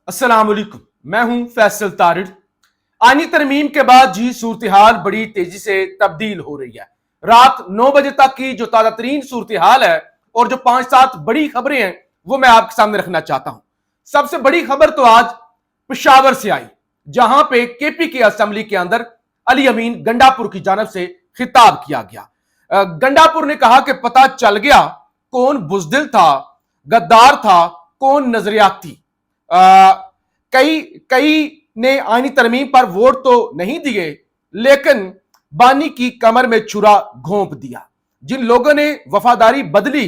अस्सलाम वालेकुम, मैं हूं फैसल तारिड़। आईनी तरमीम के बाद जी सूरत हाल बड़ी तेजी से तब्दील हो रही है। रात 9 बजे तक की जो ताजा तरीन सूरत हाल है और जो 5-7 बड़ी खबरें हैं वो मैं आपके सामने रखना चाहता हूं। सबसे बड़ी खबर तो आज पेशावर से आई, जहां पे केपी के असेंबली के अंदर अली अमीन गंडापुर की जानब से खिताब किया गया। गंडापुर ने कहा कि पता चल गया कौन बुजदिल था, गद्दार था, कौन नजरियाती। कई कई ने आईनी तरमीम पर वोट तो नहीं दिए, लेकिन बानी की कमर में छुरा घोंप दिया। जिन लोगों ने वफादारी बदली,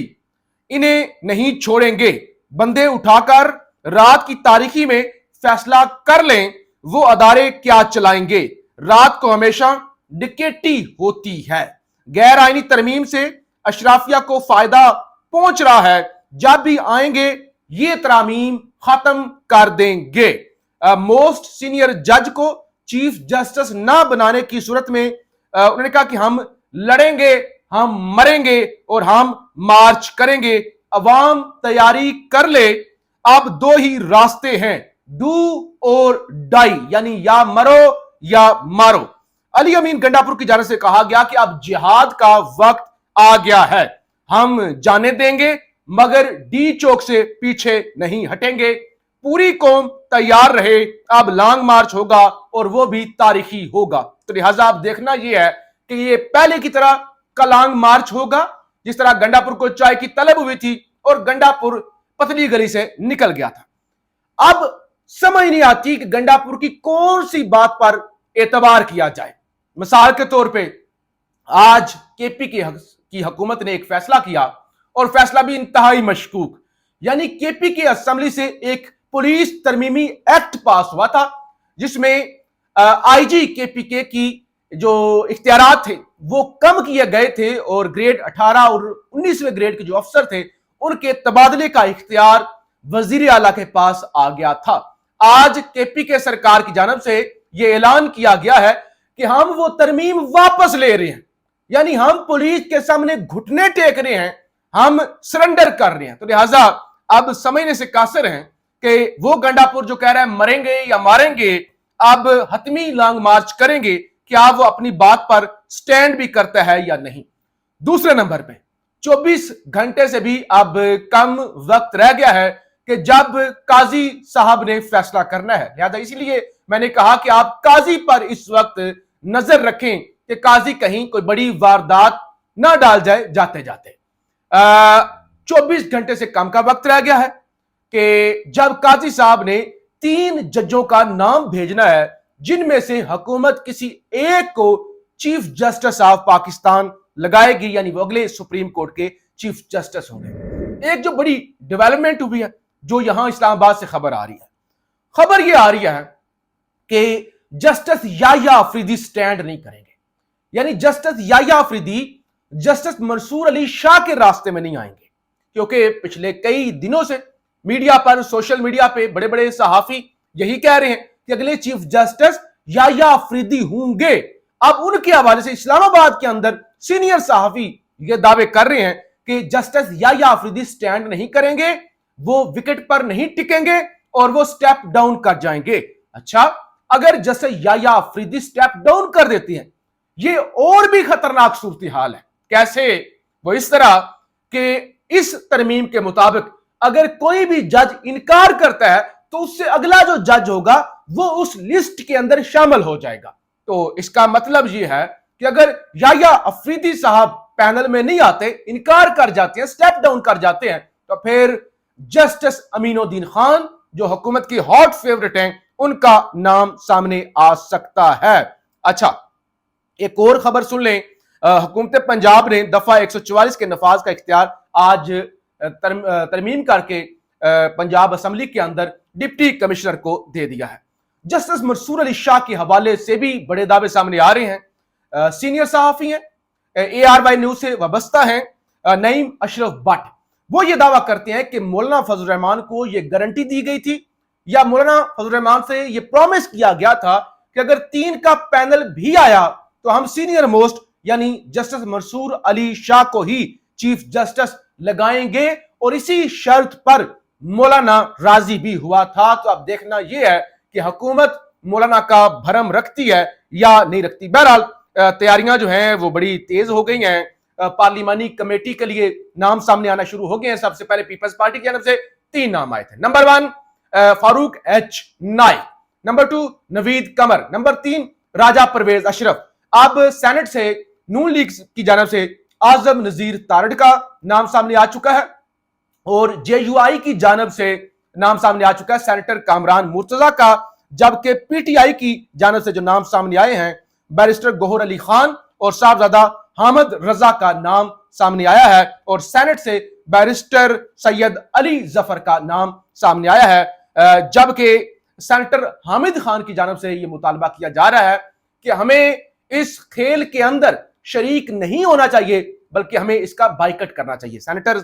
इन्हें नहीं छोड़ेंगे। बंदे उठाकर रात की तारीखी में फैसला कर लें, वो अदारे क्या चलाएंगे। रात को हमेशा डिकेटी होती है। गैर आईनी तरमीम से अशराफिया को फायदा पहुंच रहा है। जब भी आएंगे ये तरामीम खत्म कर देंगे। मोस्ट सीनियर जज को चीफ जस्टिस ना बनाने की सूरत में उन्होंने कहा कि हम लड़ेंगे, हम मरेंगे और हम मार्च करेंगे। अवाम तैयारी कर ले, अब दो ही रास्ते हैं, डू और डाई, यानी या मरो या मारो। अली अमीन गंडापुर की जानिब से कहा गया कि अब जिहाद का वक्त आ गया है। हम जाने देंगे मगर डी चौक से पीछे नहीं हटेंगे। पूरी कौम तैयार रहे, अब लॉन्ग मार्च होगा और वो भी तारीखी होगा। तो लिहाजा आप देखना ये है कि ये पहले की तरह का लॉन्ग मार्च होगा, जिस तरह गंडापुर को चाय की तलब हुई थी और गंडापुर पतली गली से निकल गया था। अब समझ नहीं आती कि गंडापुर की कौन सी बात पर एतबार किया जाए। मिसाल के तौर पे आज केपी की हुकूमत ने एक फैसला किया और फैसला भी इंतहाई मशकूक, यानी केपी के असेंबली से एक पुलिस तरमीमी एक्ट पास हुआ था, जिसमें आईजी केपी की जो इख्तियारात थे वो कम किए गए थे और ग्रेड 18 और 19वें ग्रेड के जो अफसर थे उनके तबादले का इख्तियार वजीर आला के पास आ गया था। आज केपी के सरकार की जानब से यह ऐलान किया गया है कि हम वो तरमीम वापस ले रहे हैं, यानी हम पुलिस के सामने घुटने टेक रहे हैं, हम सरेंडर कर रहे हैं। तो लिहाजा अब समझने से कासिर हैं कि वो गंडापुर जो कह रहा है मरेंगे या मारेंगे, अब हतमी लॉन्ग मार्च करेंगे, क्या वो अपनी बात पर स्टैंड भी करता है या नहीं। दूसरे नंबर पे 24 घंटे से भी अब कम वक्त रह गया है कि जब काजी साहब ने फैसला करना है। लिहाजा इसलिए मैंने कहा कि आप काजी पर इस वक्त नजर रखें कि काजी कहीं कोई बड़ी वारदात ना डाल जाए जाते जाते। 24 घंटे से कम का वक्त रह गया है कि जब काजी साहब ने 3 जजों का नाम भेजना है, जिनमें से हुकूमत किसी एक को चीफ जस्टिस ऑफ पाकिस्तान लगाएगी, यानी वो अगले सुप्रीम कोर्ट के चीफ जस्टिस होंगे। एक जो बड़ी डेवलपमेंट हुई है, जो यहां इस्लामाबाद से खबर आ रही है, खबर यह आ रही है कि जस्टिस याह्या अफरीदी स्टैंड नहीं करेंगे, यानी जस्टिस याह्या अफरीदी जस्टिस मंसूर अली शाह के रास्ते में नहीं आएंगे। क्योंकि पिछले कई दिनों से मीडिया पर, सोशल मीडिया पे बड़े बड़े सहाफी यही कह रहे हैं कि अगले चीफ जस्टिस याह्या अफरीदी होंगे। अब उनके हवाले से इस्लामाबाद के अंदर सीनियर सहाफी ये दावे कर रहे हैं कि जस्टिस याह्या अफरीदी स्टैंड नहीं करेंगे, वो विकेट पर नहीं टिकेंगे और वो स्टेप डाउन कर जाएंगे। अच्छा, अगर justice Yahya Afridi step down कर देती हैं, ये और भी खतरनाक सूरत हाल है। कैसे? वो इस तरह कि इस तरमीम के मुताबिक अगर कोई भी जज इनकार करता है तो उससे अगला जो जज होगा वो उस लिस्ट के अंदर शामिल हो जाएगा। तो इसका मतलब ये है कि अगर याह्या अफरीदी साहब पैनल में नहीं आते, इनकार कर जाते हैं, स्टेप डाउन कर जाते हैं, तो फिर जस्टिस अमीनुद्दीन खान जो हुकूमत की हॉट फेवरेट हैं, उनका नाम सामने आ सकता है। अच्छा, एक और खबर सुन लें। हुकूमत पंजाब ने दफा 144 के नफाज का इख्तियार आज तरमीम करके पंजाब असेंबली के अंदर डिप्टी कमिश्नर को दे दिया है। जस्टिस मंसूर अली शाह के हवाले से भी बड़े दावे सामने आ रहे हैं। सीनियर सहाफी हैं, ARY न्यूज से वाबस्ता हैं नईम अशरफ भट्ट। वो ये दावा करते हैं कि मौलाना फजल रहमान को ये गारंटी दी गई थी या मौलाना फजल रहमान से ये प्रॉमिस किया गया था कि अगर 3 का पैनल भी आया तो हम सीनियर मोस्ट यानी जस्टिस मंसूर अली शाह को ही चीफ जस्टिस लगाएंगे और इसी शर्त पर मौलाना राजी भी हुआ था। तो अब देखना यह है कि हुकूमत मौलाना का भरम रखती है या नहीं रखती। बहरहाल तैयारियां जो हैं वो बड़ी तेज हो गई हैं। पार्लिमानी कमेटी के लिए नाम सामने आना शुरू हो गए हैं। सबसे पहले पीपल्स पार्टी की तरफ से 3 नाम आए थे। Number 1 Farooq H Naik, number 2 Naveed Qamar, number 3 Raja Pervez Ashraf. अब सेनेट से नून लीग की जानब से आजम नजीर तारड़ का नाम सामने आ चुका है और जेयूआई की जानब से नाम सामने आ चुका है सेनेटर कामरान मुर्तजा का। जबकि पीटीआई की जानब से जो नाम सामने आए हैं बैरिस्टर गौहर अली खान और साहबजादा हामिद रजा का नाम सामने आया है और सेनेट से बैरिस्टर सैयद अली जफर का नाम सामने आया है। जबकि सेनेटर हामिद खान की जानब से यह मुतालबा किया जा रहा है कि हमें इस खेल के अंदर शरीक नहीं होना चाहिए बल्कि हमें इसका बाइकट करना चाहिए। सेनेटर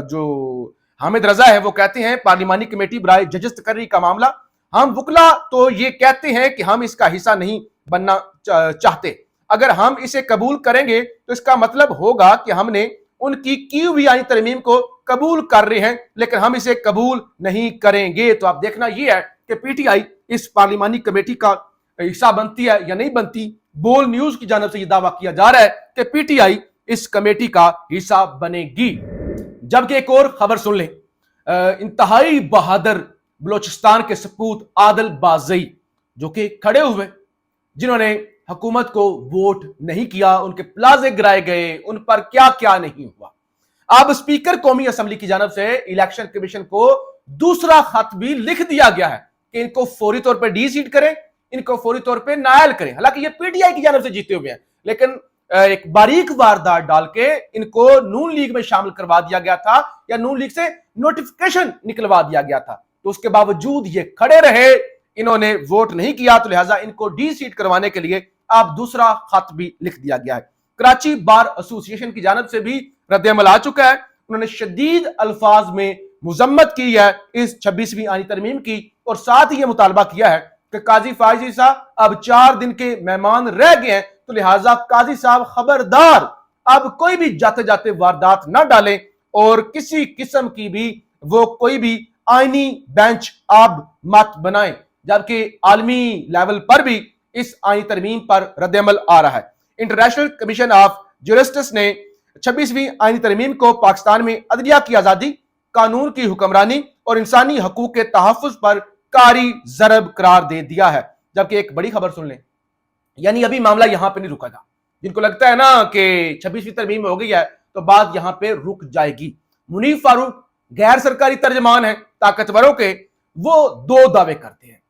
जो हामिद रजा है वो कहते हैं पार्लिमानी कमेटी बराए जजेस तकर्री का मामला, हम वकला तो ये कहते हैं कि हम इसका हिस्सा नहीं बनना चाहते। अगर हम इसे कबूल करेंगे तो इसका मतलब होगा कि हमने उनकी की हुई आईनी तरमीम को कबूल कर रहे हैं, लेकिन हम इसे कबूल नहीं करेंगे। तो आप देखना यह है कि पीटीआई इस पार्लिमानी कमेटी का हिस्सा बनती है या नहीं बनती। बोल न्यूज की जानब से यह दावा किया जा रहा है कि पीटीआई इस कमेटी का हिस्सा बनेगी। जबकि एक और खबर सुन लें, इंतहाई बहादुर बलोचिस्तान के सपूत आदिल बाजई जो कि खड़े हुए, जिन्होंने हुकूमत को वोट नहीं किया, उनके प्लाजे गिराए गए, उन पर क्या क्या नहीं हुआ। अब स्पीकर कौमी असेंबली की जानब से इलेक्शन कमीशन को दूसरा खत भी लिख दिया गया है कि इनको फौरी तौर पर डी सीट करें, इनको फौरी तौर पर नायल करें। हालांकि ये पीटीआई की जानब से जीते हुए हैं, लेकिन एक बारीक वारदात डाल के इनको नून लीग में शामिल करवा दिया गया था या नून लीग से नोटिफिकेशन निकलवा दिया गया था। तो उसके बावजूद ये खड़े रहे, इन्होंने वोट नहीं किया, तो लिहाजा इनको डी सीट करवाने के लिए अब दूसरा खत भी लिख दिया गया है। कराची बार एसोसिएशन की जानब से भी रद्द-ए-अमल आ चुका है। उन्होंने शदीद अल्फाज में मुजम्मत की है इस 26वीं आईनी तरमीम की और साथ ही यह मुतालबा किया है कि काजी फायजी साहब अब 4 दिन के मेहमान रह गए हैं, तो लिहाजा काजी साहब खबरदार अब कोई भी जाते जाते वारदात ना डालें और किसी किस्म की भी वो कोई भी आईनी बेंच आप मत बनाएं। जबकि आलमी लेवल पर भी इस आईनी तरमीम पर रद्द-ए-अमल आ रहा है। इंटरनेशनल कमीशन ऑफ जस्टिस ने 26वीं आईनी तरमीम को पाकिस्तान में अदलिया की आजादी, कानून की हुक्मरानी और इंसानी हकूक के तहफ्फुज पर कारी जरब करार दे दिया है। जबकि एक बड़ी खबर सुन लें, यानी अभी मामला यहां पे नहीं रुकेगा। जिनको लगता है ना कि 26वीं तरमीम हो गई है तो बात यहां पे रुक जाएगी। मुनीफ फारूक गैर सरकारी तर्जमान है ताकतवरों के, वो 2 दावे करते हैं।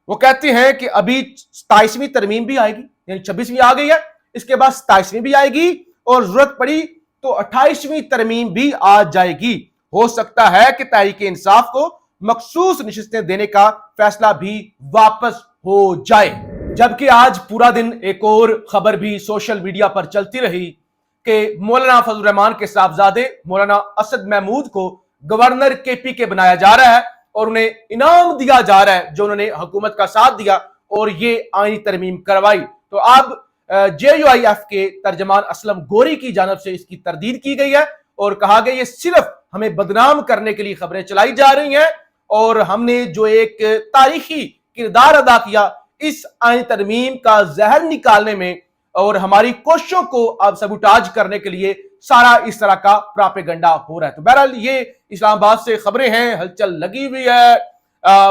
वो कहते हैं कि अभी 27वीं तरमीम भी आएगी, यानी 26वीं आ गई है, इसके बाद 27वीं भी आएगी और जरूरत पड़ी तो 28वीं तरमीम भी आ जाएगी। हो सकता है कि तहरीक इंसाफ को मखसूस नशिस्तें देने का फैसला भी वापस हो जाए। जबकि आज पूरा दिन एक और खबर भी सोशल मीडिया पर चलती रही कि मौलाना फजल रहमान के साहबजादे मौलाना असद महमूद को गवर्नर केपी के बनाया जा रहा है और उन्हें इनाम दिया जा रहा है जो उन्होंने हुकूमत का साथ दिया और ये आईनी तरमीम करवाई। तो अब जेयूआईएफ के तर्जमान असलम गोरी की जानब से इसकी तरदीद की गई है और कहा गया ये सिर्फ हमें बदनाम करने के लिए खबरें चलाई जा रही हैं और हमने जो एक तारीखी किरदार अदा किया इस आईनी तरमीम का जहर निकालने में और हमारी कोशिशों को अब सबूटाज करने के लिए सारा इस तरह का प्रोपेगेंडा हो रहा है। तो बहरहाल ये इस्लामाबाद से खबरें हैं, हलचल लगी हुई है।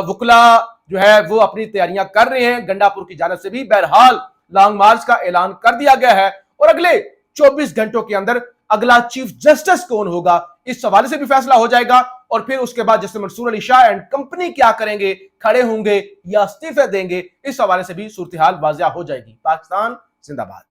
वकला जो है वो अपनी तैयारियां कर रहे हैं। गंडापुर की जानब से भी बहरहाल लॉन्ग मार्च का ऐलान कर दिया गया है और अगले 24 घंटों के अंदर अगला चीफ जस्टिस कौन होगा इस हवाले से भी फैसला हो जाएगा और फिर उसके बाद justice Mansoor Ali Shah and company क्या करेंगे, खड़े होंगे या इस्तीफे देंगे, इस हवाले से भी सूरत हाल वाज़िया हो जाएगी। पाकिस्तान जिंदाबाद।